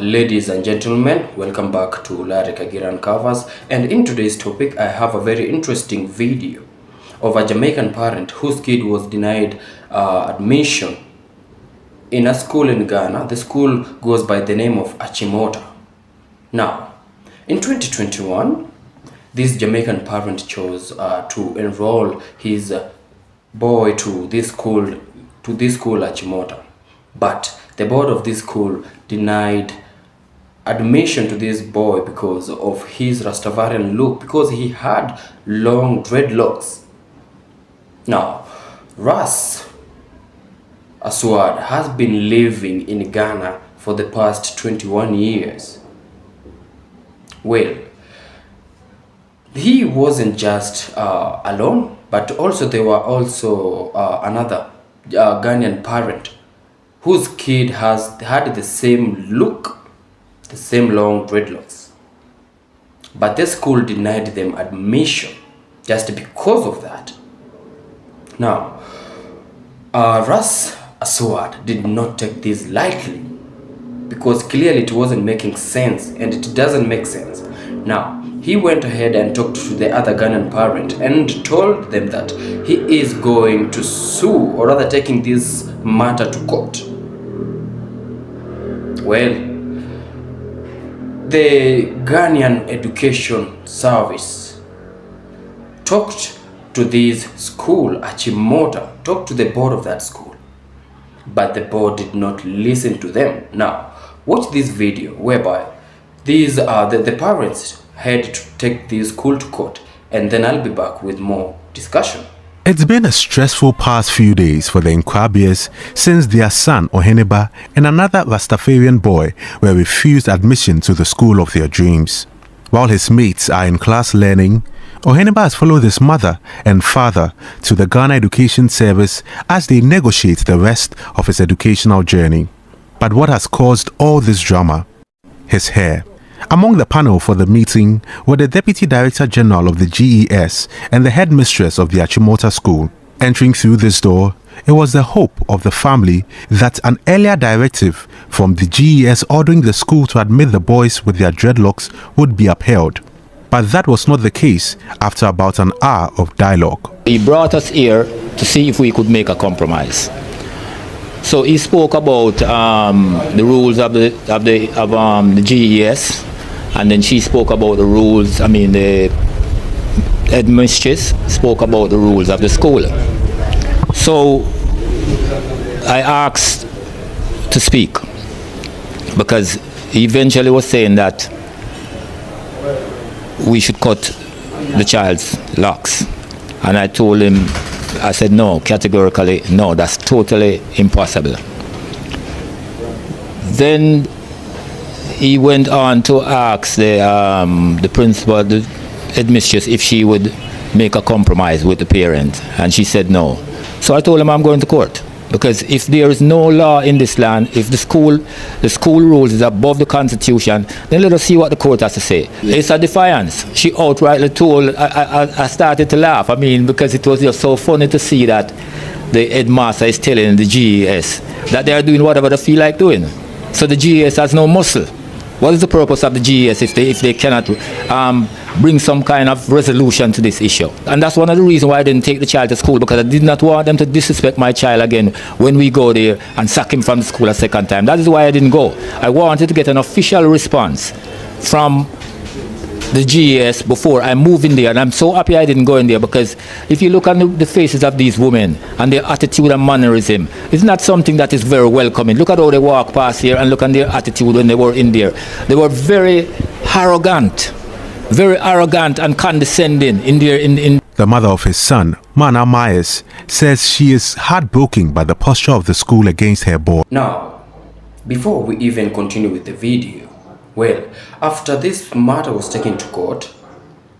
Ladies and gentlemen, welcome back to Larry Kagiran Covers, and in today's topic I have a very interesting video of a Jamaican parent whose kid was denied admission in a school in Ghana. The school goes by the name of Achimota. Now, in 2021, this Jamaican parent chose to enroll his boy to this school Achimota, but the board of this school denied admission to this boy because of his Rastafarian look, because he had long dreadlocks. Now, Ras Aswad has been living in Ghana for the past 21 years. Well, he wasn't just alone, but also there were also another Ghanaian parent whose kid had the same look, the same long dreadlocks. But the school denied them admission just because of that. Now, Ras Aswad did not take this lightly, because clearly it wasn't making sense, and it doesn't make sense. Now, he went ahead and talked to the other Ghanaian parent and told them that he is going to sue, or rather taking this matter to court. Well, the Ghanaian Education Service talked to this school, Achimota, talked to the board of that school, but the board did not listen to them. Now, watch this video whereby these are the parents had to take this school to court, and then I'll be back with more discussion. It's been a stressful past few days for the Nkwabias since their son Oheneba and another Rastafarian boy were refused admission to the school of their dreams. While his mates are in class learning, Oheneba has followed his mother and father to the Ghana Education Service as they negotiate the rest of his educational journey. But what has caused all this drama? His hair. Among the panel for the meeting were the Deputy Director General of the GES and the headmistress of the Achimota School. Entering through this door, it was the hope of the family that an earlier directive from the GES ordering the school to admit the boys with their dreadlocks would be upheld. But that was not the case after about an hour of dialogue. He brought us here to see if we could make a compromise. So he spoke about the rules of the GES, and then she spoke about the rules. The headmistress spoke about the rules of the school. So I asked to speak because he eventually was saying that we should cut the child's locks, and I told him, I said no, categorically no, that's totally impossible. Then he went on to ask the principal, the headmistress, if she would make a compromise with the parent, and she said no. So I told him I'm going to court, because if there is no law in this land, if the school rules is above the Constitution, then let us see what the court has to say. It's a defiance. She outrightly told, I started to laugh, because it was just so funny to see that the headmaster is telling the GES that they are doing whatever they feel like doing. So the GES has no muscle. What is the purpose of the GES if they cannot bring some kind of resolution to this issue? And that's one of the reasons why I didn't take the child to school, because I did not want them to disrespect my child again when we go there and sack him from the school a second time. That is why I didn't go. I wanted to get an official response from the GES before I move in there, and I'm so happy I didn't go in there, because if you look at the faces of these women and their attitude and mannerism, it's not something that is very welcoming. Look at how they walk past here, and look at their attitude when they were in there. They were very arrogant and condescending in there. The mother of his son, Mana Myers, says she is heartbroken by the posture of the school against her boy. Now, before we even continue with the video, well, after this matter was taken to court,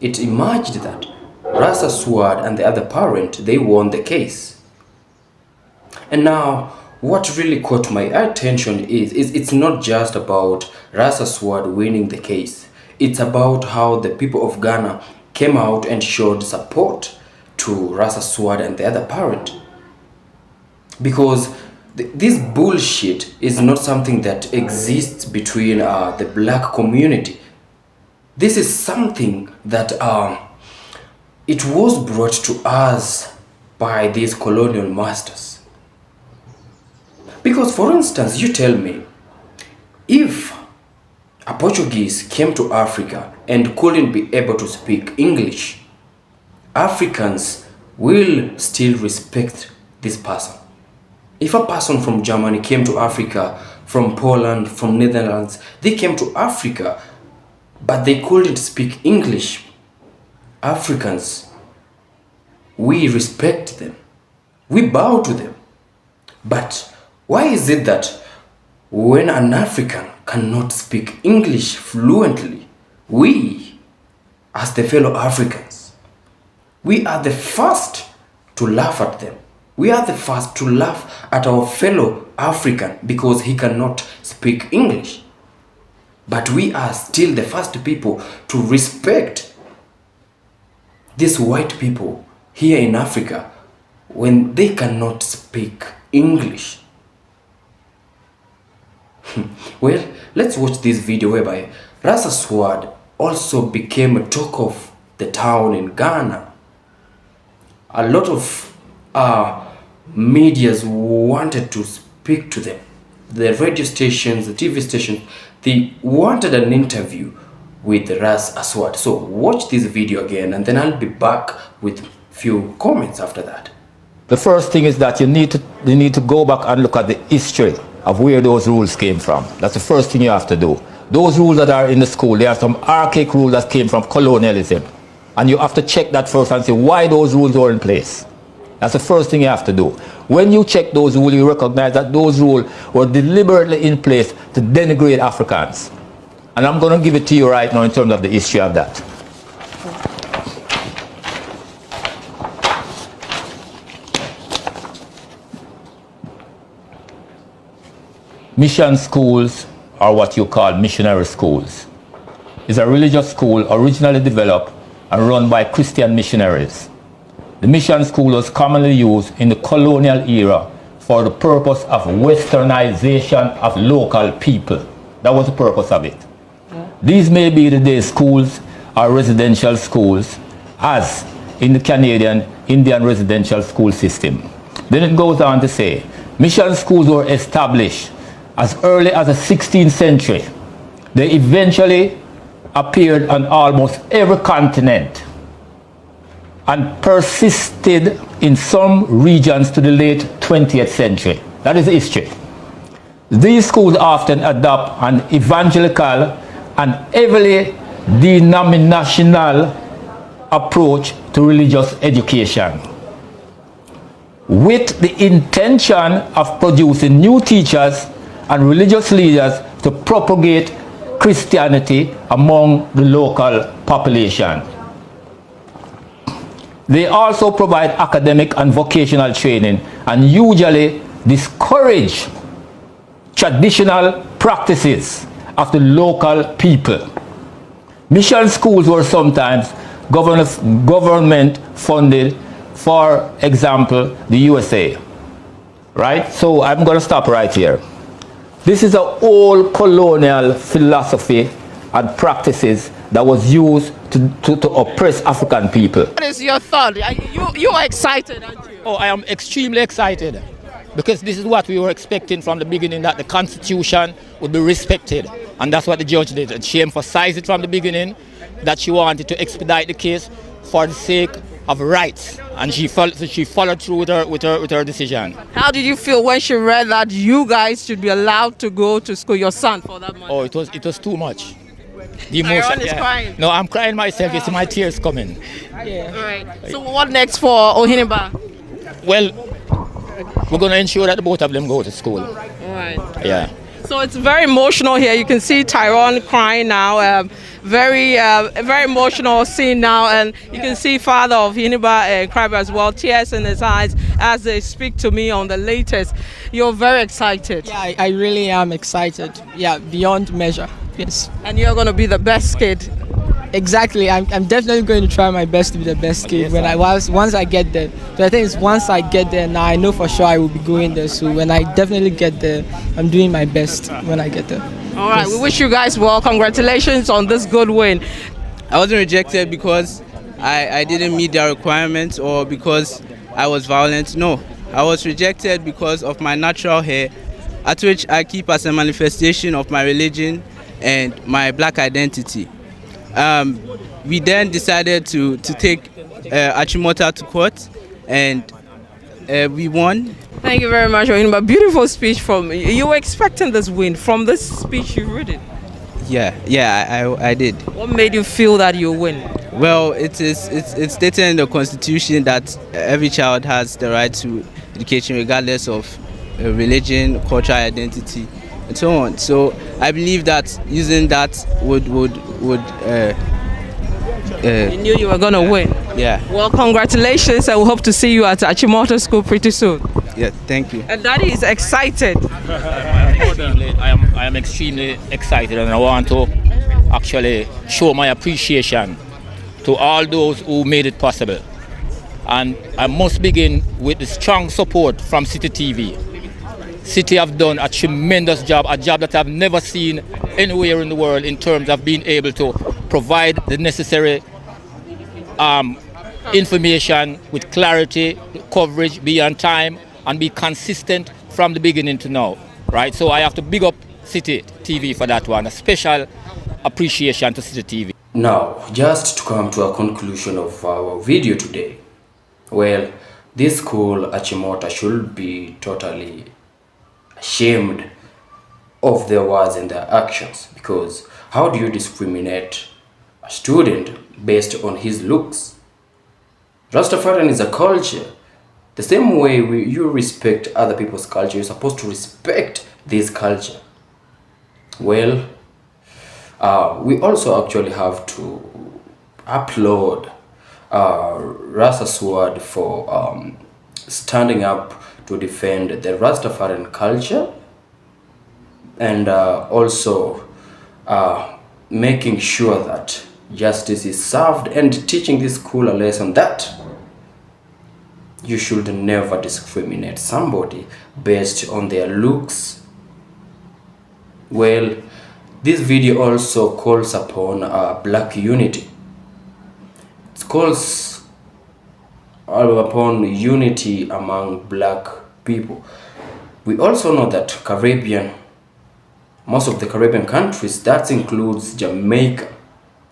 it emerged that Ras Aswad and the other parent, they won the case. And now, what really caught my attention is it's not just about Ras Aswad winning the case. It's about how the people of Ghana came out and showed support to Ras Aswad and the other parent. Because This bullshit is not something that exists between the black community. This is something that it was brought to us by these colonial masters. Because, for instance, you tell me, if a Portuguese came to Africa and couldn't be able to speak English, Africans will still respect this person. If a person from Germany came to Africa, from Poland, from Netherlands, they came to Africa, but they couldn't speak English, Africans, we respect them. We bow to them. But why is it that when an African cannot speak English fluently, we, as the fellow Africans, we are the first to laugh at them. We are the first to laugh at our fellow African because he cannot speak English. But we are still the first people to respect these white people here in Africa when they cannot speak English. Well, let's watch this video whereby Rasa Sword also became a talk of the town in Ghana. A lot of medias wanted to speak to them. The radio stations, the TV stations, they wanted an interview with Ras Aswad. So watch this video again and then I'll be back with few comments after that. The first thing is that you need to go back and look at the history of where those rules came from. That's the first thing you have to do. Those rules that are in the school, there are some archaic rules that came from colonialism. And you have to check that first and see why those rules were in place. That's the first thing you have to do. When you check those rules, you recognize that those rules were deliberately in place to denigrate Africans. And I'm going to give it to you right now in terms of the history of that. Mission schools are what you call missionary schools. It's a religious school originally developed and run by Christian missionaries. The mission school was commonly used in the colonial era for the purpose of westernization of local people. That was the purpose of it. These may be the day schools or residential schools, as in the Canadian Indian residential school system. Then it goes on to say, mission schools were established as early as the 16th century. They eventually appeared on almost every continent and persisted in some regions to the late 20th century. That is history. These schools often adopt an evangelical and heavily denominational approach to religious education, with the intention of producing new teachers and religious leaders to propagate Christianity among the local population. They also provide academic and vocational training and usually discourage traditional practices of the local people. Mission schools were sometimes government funded, for example, the USA. Right? So I'm going to stop right here. This is an old colonial philosophy and practices that was used to oppress African people. What is your thought? You are excited, aren't you? Oh, I am extremely excited because this is what we were expecting from the beginning, that the Constitution would be respected. And that's what the judge did. And she emphasized it from the beginning that she wanted to expedite the case for the sake of rights. And she followed through with her decision. How did you feel when she read that you guys should be allowed to go to school, your son, for that matter? Oh, it was too much. The emotion. Tyrone is crying. No, I'm crying myself. You see my tears coming. Yeah. All right. So what next for Ohiniba? Well, we're going to ensure that the both of them go to school. All right. Yeah. So it's very emotional here. You can see Tyrone crying now. Very emotional scene now, and you can see father of Hiniba crying as well, tears in his eyes as they speak to me on the latest. You're very excited. Yeah, I really am excited. Yeah, beyond measure. Yes. And you're going to be the best kid. Exactly. I'm definitely going to try my best to be the best kid once I get there. So I think it's once I get there now, I know for sure I will be going there. So when I definitely get there, I'm doing my best when I get there. All right, we wish you guys well. Congratulations on this good win. I wasn't rejected because I didn't meet their requirements or because I was violent. No, I was rejected because of my natural hair, at which I keep as a manifestation of my religion and my black identity. We then decided to take Achimota to court, and we won. Thank you very much, Ohiniba. Beautiful speech from you. You were expecting this win from this speech you read it. Yeah, I did. What made you feel that you win? Well, it's stated in the Constitution that every child has the right to education regardless of religion, cultural identity, and so on. So I believe that using that would You knew you were going to win. yeah. Well, congratulations, and we hope to see you at Achimota School pretty soon. Yeah, thank you. And Daddy is excited. I am extremely excited, and I want to actually show my appreciation to all those who made it possible. And I must begin with the strong support from City TV. City have done a tremendous job, a job that I've never seen anywhere in the world in terms of being able to provide the necessary information with clarity, coverage, be on time, and be consistent from the beginning to now, right? So I have to big up City TV for that one. A special appreciation to City TV. Now, just to come to a conclusion of our video today, well, this school, Achimota, should be totally ashamed of their words and their actions, because how do you discriminate a student based on his looks? Rastafarian is a culture. The same way you respect other people's culture, you're supposed to respect this culture. Well, we also actually have to applaud Rasta Sword for standing up to defend the Rastafarian culture, and also making sure that justice is served, and teaching this school a lesson that you should never discriminate somebody based on their looks. Well, this video also calls upon black unity. It calls upon unity among black people. We also know that most of the Caribbean countries, that includes Jamaica.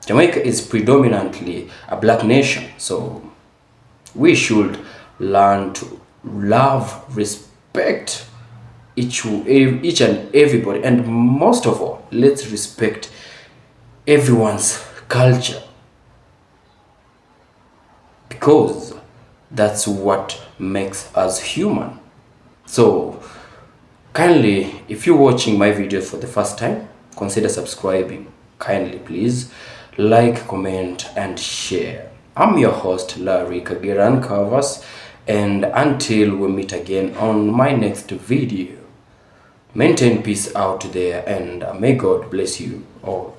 Jamaica is predominantly a black nation, so we should learn to love, respect each and everybody, and most of all, let's respect everyone's culture, because that's what makes us human. So kindly, if you're watching my videos for the first time, consider subscribing. Kindly please like, comment and share. I'm your host Larry Kagiran Covers, and until we meet again on my next video, maintain peace out there, and may God bless you all.